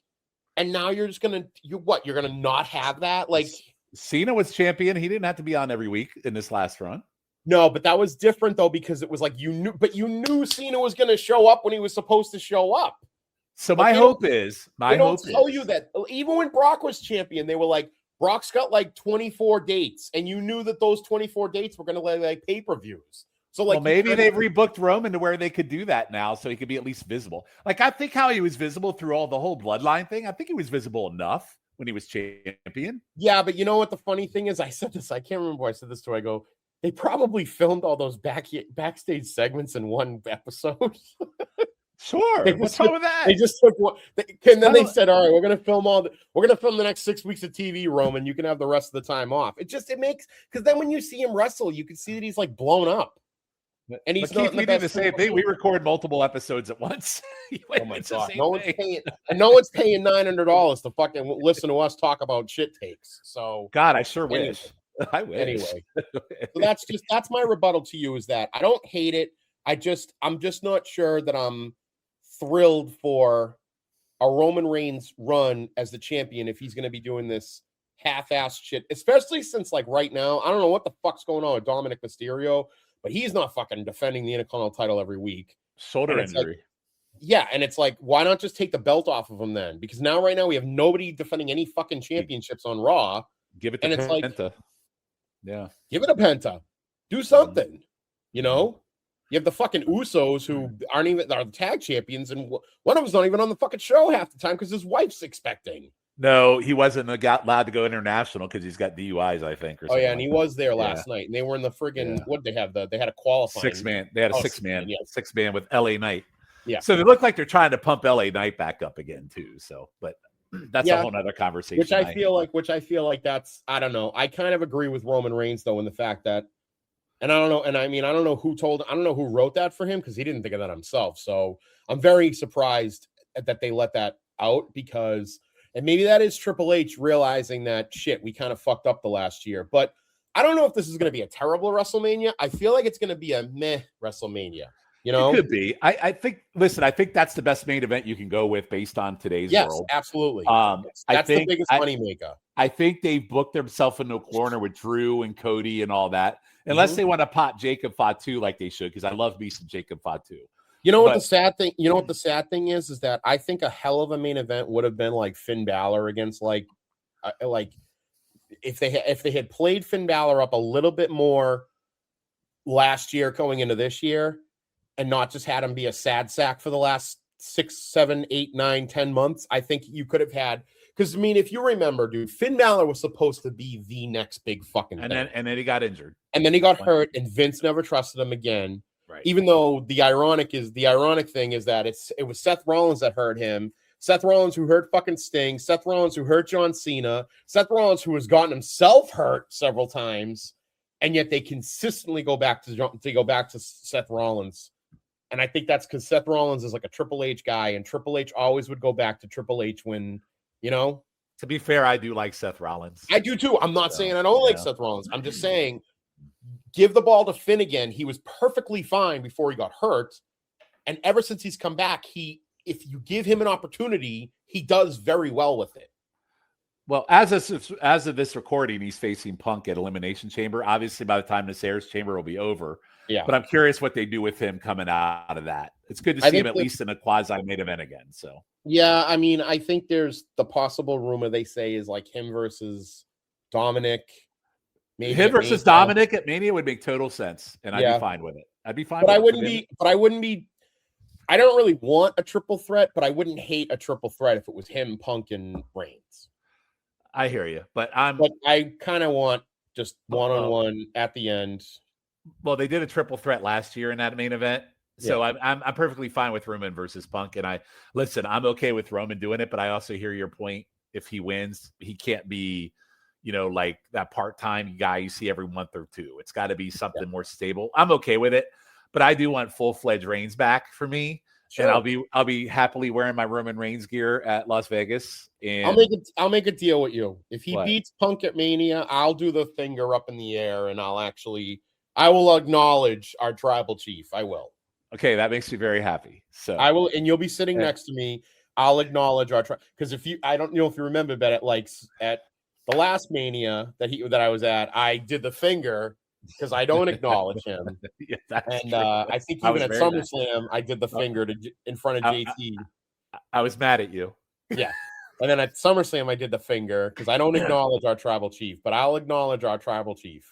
[SPEAKER 10] and now you're just gonna you're gonna not have that? Like,
[SPEAKER 9] Cena was champion. He didn't have to be on every week in this last run.
[SPEAKER 10] No, but that was different, though, because it was like you knew Cena was going to show up when he was supposed to show up.
[SPEAKER 9] So my hope is,
[SPEAKER 10] they don't tell you that. Even when Brock was champion, they were like, Brock's got like 24 dates, and you knew that those 24 dates were going to like pay-per-views. So like,
[SPEAKER 9] maybe they've rebooked Roman to where they could do that now, so he could be at least visible. Like, I think how he was visible through the whole bloodline thing. I think he was visible enough when he was champion.
[SPEAKER 10] Yeah, but you know what the funny thing is? I said this. I can't remember who I said this to. I go, They probably filmed all those backstage segments in one episode.
[SPEAKER 9] Sure. What's wrong with that?
[SPEAKER 10] They just took one, and then they said, "All right, we're gonna film the next 6 weeks of TV, Roman. You can have the rest of the time off." It makes, because then when you see him wrestle, you can see that he's like blown up, and he's not.
[SPEAKER 9] We do the same thing. We record multiple episodes at once.
[SPEAKER 10] Oh my god! No one's paying $900 to fucking listen to us talk about shit takes. So
[SPEAKER 9] God, I sure wish. I wish.
[SPEAKER 10] Anyway, so that's my rebuttal to you, is that I don't hate it. I'm just not sure that I'm thrilled for a Roman Reigns run as the champion if he's going to be doing this half-ass shit, especially since, like, right now, I don't know what the fuck's going on with Dominic Mysterio, but he's not fucking defending the Intercontinental title every week.
[SPEAKER 9] Shoulder injury.
[SPEAKER 10] Yeah, and it's like, why not just take the belt off of him then? Because right now we have nobody defending any fucking championships on Raw.
[SPEAKER 9] Give it to Penta. Yeah.
[SPEAKER 10] Give it a Penta. Do something. You know? You have the fucking Usos who are the tag champions, and one of them's not even on the fucking show half the time because his wife's expecting.
[SPEAKER 9] No, he wasn't allowed to go international because he's got DUIs, I think. Or
[SPEAKER 10] and he was there last night, and they were in the friggin' what did they have? They had a qualifying
[SPEAKER 9] 6-man. They had a 6-man,
[SPEAKER 10] yeah.
[SPEAKER 9] 6-man with LA Knight.
[SPEAKER 10] Yeah.
[SPEAKER 9] So they look like they're trying to pump LA Knight back up again too. So, but that's a whole nother conversation.
[SPEAKER 10] Which I feel like that's, I don't know. I kind of agree with Roman Reigns though in the fact that. And I don't know. And I mean, I don't know who wrote that for him because he didn't think of that himself. So I'm very surprised that they let that out and maybe that is Triple H realizing that shit, we kind of fucked up the last year. But I don't know if this is going to be a terrible WrestleMania. I feel like it's going to be a meh WrestleMania. You know,
[SPEAKER 9] it could be. I think that's the best main event you can go with based on today's world.
[SPEAKER 10] Yes, absolutely.
[SPEAKER 9] That's
[SPEAKER 10] the biggest moneymaker.
[SPEAKER 9] I think they've booked themselves into a corner with Drew and Cody and all that. Unless they want to pop Jacob Fatu like they should, because I love me some Jacob Fatu.
[SPEAKER 10] What the sad thing? You know what the sad thing is that I think a hell of a main event would have been like Finn Balor against like if they had played Finn Balor up a little bit more last year going into this year, and not just had him be a sad sack for the last 6, 7, 8, 9, 10 months. I think you could have had. Because, I mean, if you remember, dude, Finn Balor was supposed to be the next big fucking thing.
[SPEAKER 9] And then he got injured.
[SPEAKER 10] And then he got hurt, and Vince never trusted him again.
[SPEAKER 9] Right.
[SPEAKER 10] Even though the ironic thing is that it was Seth Rollins that hurt him. Seth Rollins who hurt fucking Sting. Seth Rollins who hurt John Cena. Seth Rollins who has gotten himself hurt several times. And yet they consistently go back to Seth Rollins. And I think that's because Seth Rollins is like a Triple H guy, and Triple H always would go back to Triple H when, you know.
[SPEAKER 9] To be fair, I do like Seth Rollins.
[SPEAKER 10] I do too. I'm not saying I don't like Seth Rollins. I'm just saying, give the ball to Finn again. He was perfectly fine before he got hurt, and ever since he's come back, if you give him an opportunity, he does very well with it.
[SPEAKER 9] Well, as of this recording, he's facing Punk at Elimination Chamber. Obviously, by the time the Sayers Chamber will be over.
[SPEAKER 10] Yeah.
[SPEAKER 9] But I'm curious what they do with him coming out of that. It's good to see him at least in a quasi main event again. So
[SPEAKER 10] yeah, I mean, I think there's the possible rumor they say is like him versus Dominic.
[SPEAKER 9] Maybe him versus Dominic at Mania would make total sense, and I'd be fine with it. I'd be fine.
[SPEAKER 10] But I wouldn't be. I don't really want a triple threat, but I wouldn't hate a triple threat if it was him, Punk, and Reigns.
[SPEAKER 9] I hear you, but
[SPEAKER 10] I kind of want just one-on-one at the end.
[SPEAKER 9] Well, they did a triple threat last year in that main event, so I'm perfectly fine with Roman versus Punk. And I'm okay with Roman doing it, but I also hear your point. If he wins, he can't be, like that part-time guy you see every month or two. It's got to be something more stable. I'm okay with it, but I do want full-fledged Reigns back for me. Sure. And I'll be happily wearing my Roman Reigns gear at Las Vegas. And
[SPEAKER 10] I'll make a deal with you. If he beats Punk at Mania, I'll do the finger up in the air, and I will acknowledge our tribal chief. I will.
[SPEAKER 9] Okay, that makes me very happy. So
[SPEAKER 10] I will, and you'll be sitting next to me. I'll acknowledge our because I don't know if you remember, but at the last Mania that I was at, I did the finger because I don't acknowledge him. And I think even at SummerSlam, I did the finger in front of JT.
[SPEAKER 9] I was mad at you.
[SPEAKER 10] Yeah. And then at SummerSlam, I did the finger because I don't acknowledge our tribal chief, but I'll acknowledge our tribal chief.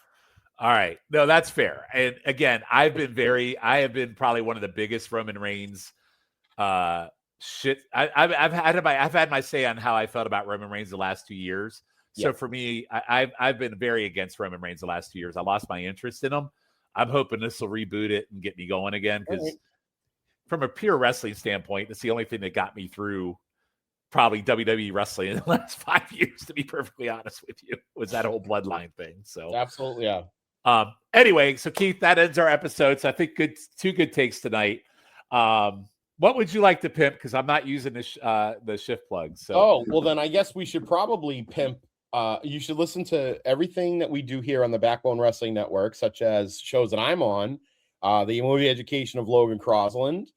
[SPEAKER 9] All right. No, that's fair. And again, I have been probably one of the biggest Roman Reigns shit. I've had my say on how I felt about Roman Reigns the last 2 years So for me, I've been very against Roman Reigns the last 2 years. I lost my interest in him. I'm hoping this will reboot it and get me going again, because from a pure wrestling standpoint, it's the only thing that got me through probably WWE wrestling in the last 5 years, to be perfectly honest with you, was that whole bloodline thing. So
[SPEAKER 10] absolutely, yeah.
[SPEAKER 9] Anyway, so Keith, that ends our episode. So I think two good takes tonight. What would you like to pimp? Because I'm not using the shift plug. So
[SPEAKER 10] well, then I guess we should probably pimp. You should listen to everything that we do here on the Backbone Wrestling Network, such as shows that I'm on, the movie education of Logan Crosland,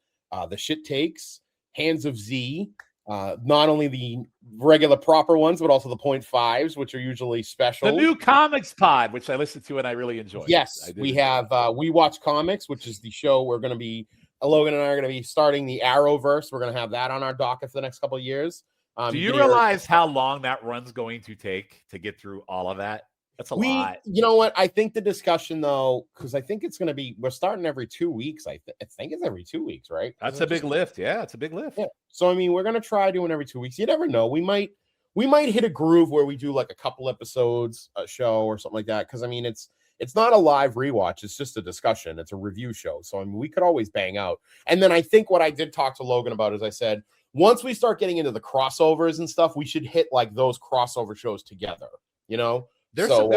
[SPEAKER 10] the shit takes, Hands of Z, not only the regular proper ones, but also the 0.5s, which are usually special.
[SPEAKER 9] The new comics pod, which I listened to and I really enjoyed.
[SPEAKER 10] Yes, we have We Watch Comics, which is the show we're going to be, Logan and I are going to be starting the Arrowverse. We're going to have that on our docket for the next couple of years.
[SPEAKER 9] Do you realize how long that run's going to take to get through all of that? That's a lot.
[SPEAKER 10] You know what? I think the discussion, though, because I think it's going to be, we're starting every 2 weeks. I think it's every 2 weeks, right?
[SPEAKER 9] That's a big lift. Yeah, it's a big lift.
[SPEAKER 10] Yeah. So, I mean, we're going to try doing every 2 weeks. You never know. We might hit a groove where we do like a couple episodes a show or something like that. Because, I mean, it's not a live rewatch. It's just a discussion. It's a review show. So, I mean, we could always bang out. And then I think what I did talk to Logan about is I said, once we start getting into the crossovers and stuff, we should hit like those crossover shows together, you know?
[SPEAKER 9] There's some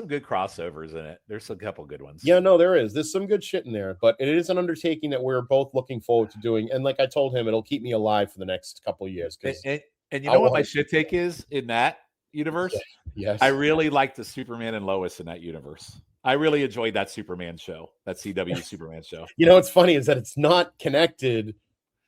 [SPEAKER 9] good crossovers in it. There's a couple good ones.
[SPEAKER 10] Yeah, no, there is. There's some good shit in there, but it is an undertaking that we're both looking forward to doing. And like I told him, it'll keep me alive for the next couple of years.
[SPEAKER 9] And you know what my shit take is in that universe?
[SPEAKER 10] Yes.
[SPEAKER 9] I really like the Superman and Lois in that universe. I really enjoyed that Superman show, that CW Superman show.
[SPEAKER 10] You know what's funny is that it's not connected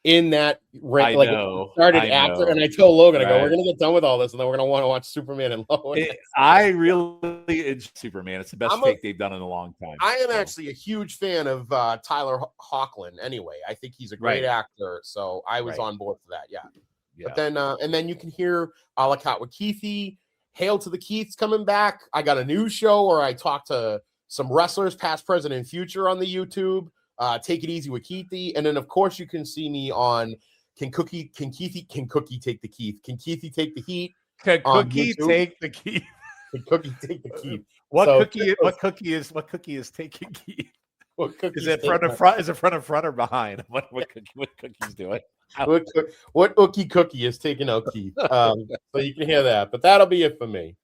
[SPEAKER 10] in that
[SPEAKER 9] rank.
[SPEAKER 10] Like it started after, and I told Logan, I go, we're gonna get done with all this, and then we're gonna want to watch Superman and Lois.
[SPEAKER 9] I really enjoy Superman. It's the best take they've done in a long time.
[SPEAKER 10] I am actually a huge fan of Tyler Hoechlin. Anyway, I think he's a great actor, so I was on board for that. Yeah. But then, and then you can hear a la carte with Keithy. Hail to the Keiths coming back. I got a new show where I talk to some wrestlers, past, present, and future on the YouTube. Take It Easy with Keithy. And then, of course, you can see me on Can Keithy Take the Keith? Can Keithy Take the Heat?
[SPEAKER 9] Can Cookie take the Keith?
[SPEAKER 10] Can Cookie take the Keith?
[SPEAKER 9] What cookie is taking Keith? Is it front or behind? What cookie's doing?
[SPEAKER 10] What cookie is taking out Keith? So you can hear that. But that'll be it for me.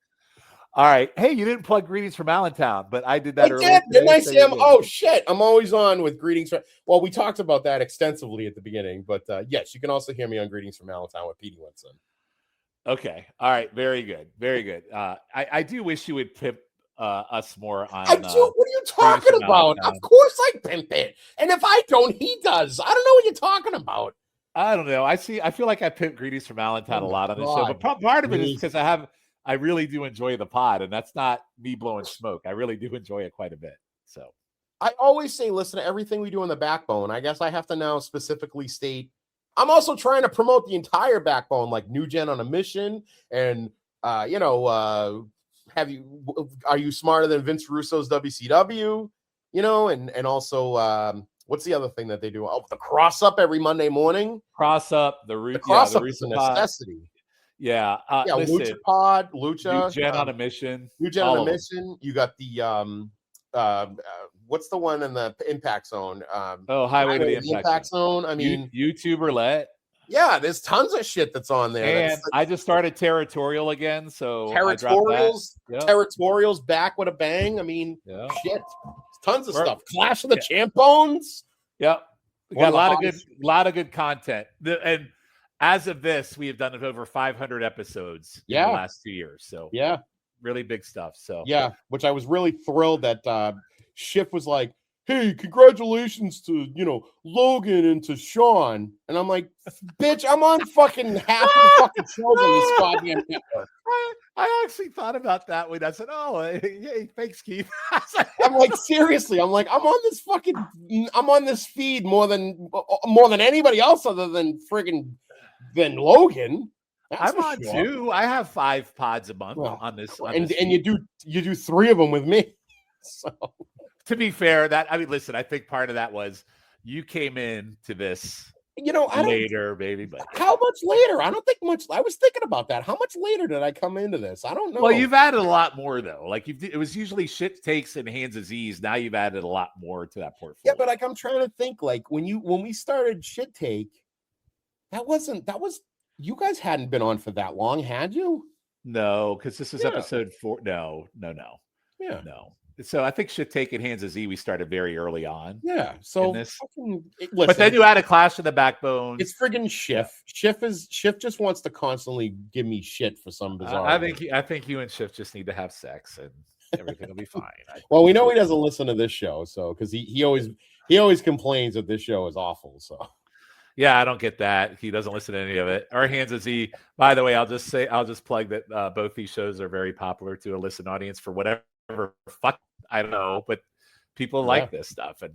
[SPEAKER 9] All right. Hey, you didn't plug Greetings from Allentown, but I did that earlier.
[SPEAKER 10] Didn't I say oh, shit. I'm always on with Greetings from... Well, we talked about that extensively at the beginning, but yes, you can also hear me on Greetings from Allentown with Petey Winston.
[SPEAKER 9] Okay. All right. Very good. Very good. I do wish you would pimp us more on...
[SPEAKER 10] I do. What are you talking about? Of course I pimp it. And if I don't, he does. I don't know what you're talking about.
[SPEAKER 9] I don't know. I feel like I pimp Greetings from Allentown a lot on this show, but part of it is because I really do enjoy the pod, and that's not me blowing smoke. I really do enjoy it quite a bit. So
[SPEAKER 10] I always say, listen to everything we do on the Backbone. I guess I have to now specifically state, I'm also trying to promote the entire Backbone, like New Gen on a Mission. And, are you smarter than Vince Russo's WCW? You know, and also, what's the other thing that they do? Oh, the Cross Up every Monday morning.
[SPEAKER 9] Cross Up, the
[SPEAKER 10] Cross Up is a necessity.
[SPEAKER 9] Yeah.
[SPEAKER 10] Listen, Lucha Pod, Lucha.
[SPEAKER 9] New Gen on a Mission.
[SPEAKER 10] New Gen on a Mission. You got the what's the one in the Impact Zone?
[SPEAKER 9] Highway to the
[SPEAKER 10] Impact Zone. I mean,
[SPEAKER 9] YouTube Roulette.
[SPEAKER 10] Yeah, there's tons of shit that's on there.
[SPEAKER 9] And I just started Territorial again, so
[SPEAKER 10] Territorial's back with a bang. I mean, shit, tons of stuff. Clash of the Champones.
[SPEAKER 9] Yep, we got a lot of good content. And as of this, we have done over 500 episodes in the last 2 years. So really big stuff. So
[SPEAKER 10] which I was really thrilled that Schiff was like, hey, congratulations to, Logan and to Shawn. And I'm like, bitch, I'm on fucking half of the fucking shows on this goddamn network.
[SPEAKER 9] I actually thought about that when I said, oh, hey, thanks, Keith.
[SPEAKER 10] I'm like, seriously, I'm on this feed more than anybody else other than than Logan.
[SPEAKER 9] I'm on too. I have 5 pods a month on this.
[SPEAKER 10] And you do 3 of them with me. So
[SPEAKER 9] to be fair, listen, I think part of that was you came in to this
[SPEAKER 10] You know, I don't
[SPEAKER 9] later, baby. But
[SPEAKER 10] how much later? I don't think much. I was thinking about that. How much later did I come into this? I don't know.
[SPEAKER 9] Well, you've added a lot more though. Like it was usually shit takes and hands of Z's. Now you've added a lot more to that portfolio.
[SPEAKER 10] Yeah, but like I'm trying to think. Like when we started Shit Take, that was you guys hadn't been on for that long, had you?
[SPEAKER 9] No, because this is episode 4. No.
[SPEAKER 10] Yeah,
[SPEAKER 9] no. So I think Shit Take and Hands of Z we started very early on.
[SPEAKER 10] Yeah. So
[SPEAKER 9] listen,
[SPEAKER 10] but
[SPEAKER 9] then you add a Clash of the Backbone.
[SPEAKER 10] It's friggin' Schiff. Schiff just wants to constantly give me shit for some bizarre.
[SPEAKER 9] I think you and Schiff just need to have sex and everything will be fine.
[SPEAKER 10] Well, we know he doesn't listen to this show, so because he always complains that this show is awful. So
[SPEAKER 9] yeah, I don't get that. He doesn't listen to any of it. Our Hands of Z. By the way, I'll just plug that both these shows are very popular to a listen audience for whatever fuck I don't know, but people like this stuff, and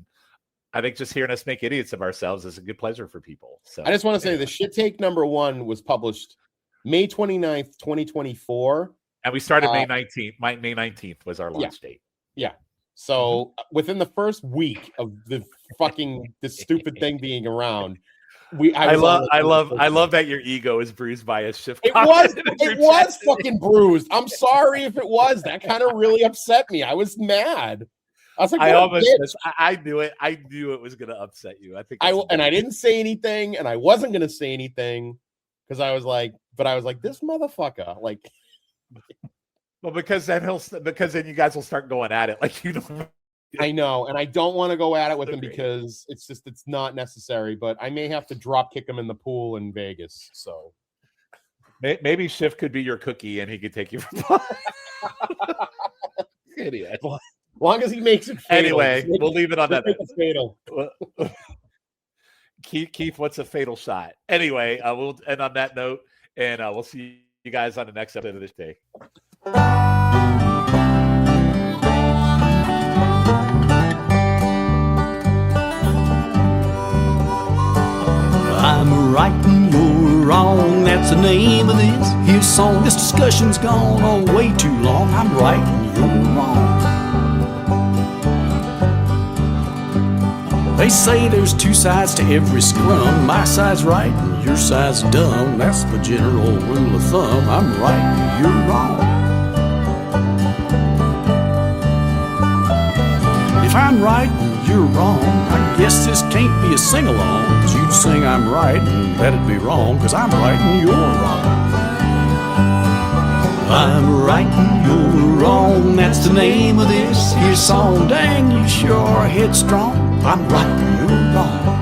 [SPEAKER 9] I think just hearing us make idiots of ourselves is a good pleasure for people. So
[SPEAKER 10] I just want to say the Shit Take #1 was published May 29th, 2024.
[SPEAKER 9] And we started May 19th. May 19th was our launch date.
[SPEAKER 10] Yeah. So within the first week of the this stupid thing being around, I love that your ego is bruised by a Shift. It was fucking bruised. I'm sorry if it was. That kind of really upset me. I was mad. I was like,
[SPEAKER 9] I knew it. I knew it was going to upset you. I think
[SPEAKER 10] I didn't say anything, and I wasn't going to say anything because I was like, this motherfucker, like.
[SPEAKER 9] Well, because then you guys will start going at it like you don't.
[SPEAKER 10] I know, and I don't want to go at it with him because it's not necessary. But I may have to drop kick him in the pool in Vegas. So
[SPEAKER 9] maybe Schiff could be your cookie, and he could take you from. Idiot.
[SPEAKER 10] As long as he makes it fatal.
[SPEAKER 9] Anyway, we'll leave it on that.
[SPEAKER 10] Fatal.
[SPEAKER 9] Keith, what's a fatal shot? Anyway, we'll end on that note, and we'll see you guys on the next episode of this day.
[SPEAKER 5] I'm right and you're wrong, that's the name of this here song. This discussion's gone on way too long. I'm right and you're wrong. They say there's two sides to every scrum. My side's right and your side's dumb. That's the general rule of thumb. I'm right and you're wrong. If I'm right and you're wrong, I guess this can't be a sing-along, 'cause you'd sing I'm right and that'd be wrong, 'cause I'm right and you're wrong. I'm right and you're wrong, that's the name of this here song. Dang, you sure are headstrong. I'm right and you're wrong.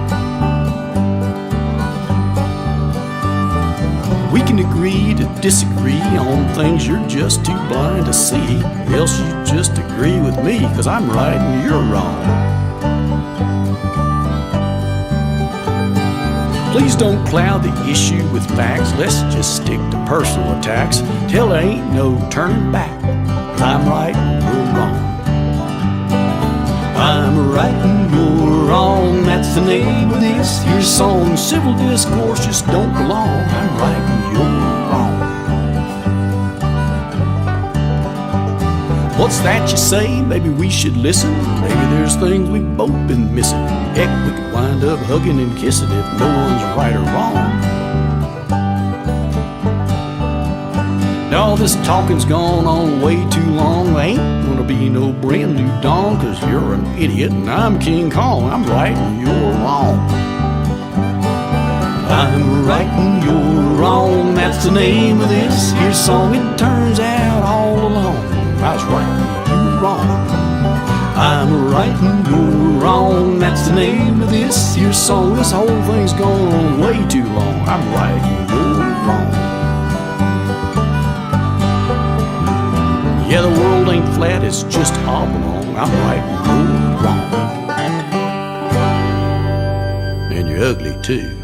[SPEAKER 5] We can agree to disagree on things you're just too blind to see. Else you just agree with me, 'cause I'm right and you're wrong. Please don't cloud the issue with facts. Let's just stick to personal attacks till there ain't no turning back. 'Cause I'm right and you're wrong. I'm right and you're wrong, that's the name of this here song. Civil discourse just don't belong. I'm right and you're wrong. What's that you say? Maybe we should listen. Maybe there's things we've both been missing. Heck, we could wind up hugging and kissing if no one's right or wrong. Now all this talking's gone on way too long. There ain't gonna be no brand new dawn, 'cause you're an idiot and I'm King Kong. I'm right and you're wrong. I'm right and you're wrong, that's the name of this here song. It turns out all along I was right and you're wrong. I'm right and you're wrong, that's the name of this here song. This whole thing's gone on way too long. I'm right and you're wrong. Yeah, the world ain't flat, it's just oblong. I'm right and you're wrong. And you're ugly too.